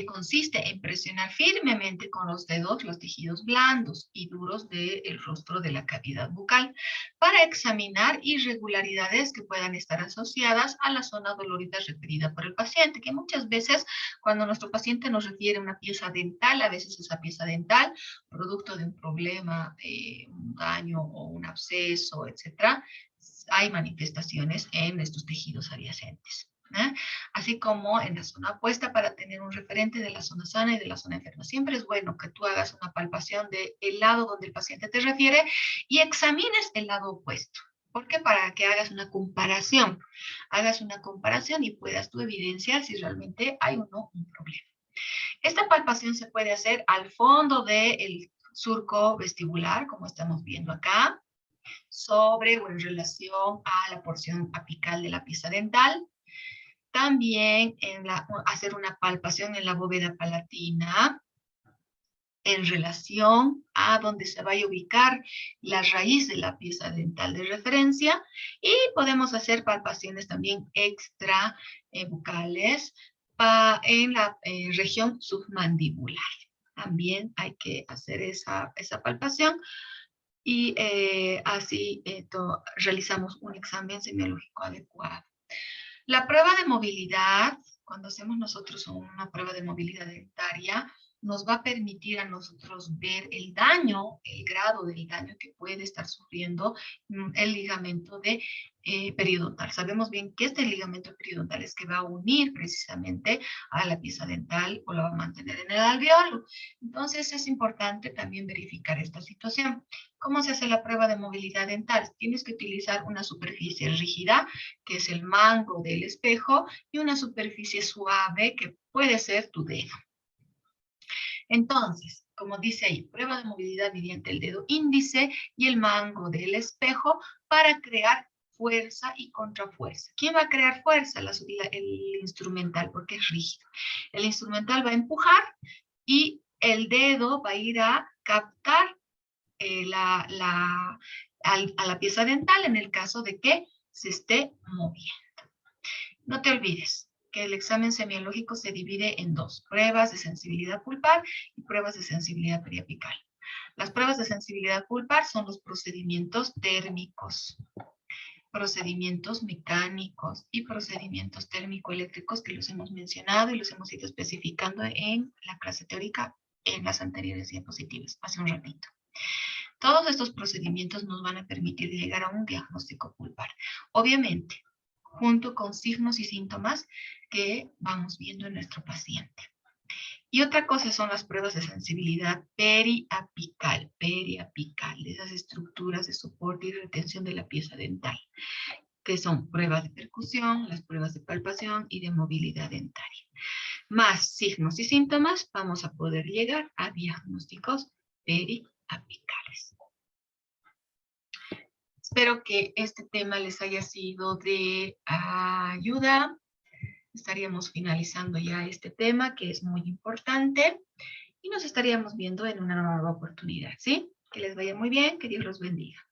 consiste en presionar firmemente con los dedos los tejidos blandos y duros del rostro de la cavidad bucal para examinar irregularidades que puedan estar asociadas a la zona dolorida referida por el paciente, que muchas veces cuando nuestro paciente nos refiere a una pieza dental, a veces esa pieza dental, producto de un problema, un daño o un absceso, etcétera, hay manifestaciones en estos tejidos adyacentes. Así como en la zona opuesta para tener un referente de la zona sana y de la zona enferma. Siempre es bueno que tú hagas una palpación del lado donde el paciente te refiere y examines el lado opuesto. ¿Por qué? Para que hagas una comparación. Hagas una comparación y puedas tú evidenciar si realmente hay o no un problema. Esta palpación se puede hacer al fondo del surco vestibular, como estamos viendo acá, sobre o en relación a la porción apical de la pieza dental. También hacer una palpación en la bóveda palatina en relación a donde se vaya a ubicar la raíz de la pieza dental de referencia, y podemos hacer palpaciones también extra bucales en la región submandibular. También hay que hacer esa palpación y así realizamos un examen semiológico adecuado. La prueba de movilidad, cuando hacemos nosotros una prueba de movilidad dentaria, nos va a permitir a nosotros ver el daño, el grado del daño que puede estar sufriendo el ligamento periodontal. Sabemos bien que este ligamento periodontal es que va a unir precisamente a la pieza dental o la va a mantener en el alveolo. Entonces es importante también verificar esta situación. ¿Cómo se hace la prueba de movilidad dental? Tienes que utilizar una superficie rígida, que es el mango del espejo, y una superficie suave, que puede ser tu dedo. Entonces, como dice ahí, prueba de movilidad mediante el dedo índice y el mango del espejo para crear fuerza y contrafuerza. ¿Quién va a crear fuerza? El instrumental, porque es rígido. El instrumental va a empujar y el dedo va a ir a captar a la pieza dental en el caso de que se esté moviendo. No te olvides que el examen semiológico se divide en dos: pruebas de sensibilidad pulpar y pruebas de sensibilidad periapical. Las pruebas de sensibilidad pulpar son los procedimientos térmicos, procedimientos mecánicos y procedimientos térmico-eléctricos, que los hemos mencionado y los hemos ido especificando en la clase teórica en las anteriores diapositivas, hace un ratito. Todos estos procedimientos nos van a permitir llegar a un diagnóstico pulpar. Obviamente, junto con signos y síntomas que vamos viendo en nuestro paciente. Y otra cosa son las pruebas de sensibilidad periapical, de esas estructuras de soporte y retención de la pieza dental, que son pruebas de percusión, las pruebas de palpación y de movilidad dentaria. Más signos y síntomas, vamos a poder llegar a diagnósticos periapicales. Espero que este tema les haya sido de ayuda. Estaríamos finalizando ya este tema, que es muy importante, y nos estaríamos viendo en una nueva oportunidad, ¿sí? Que les vaya muy bien, que Dios los bendiga.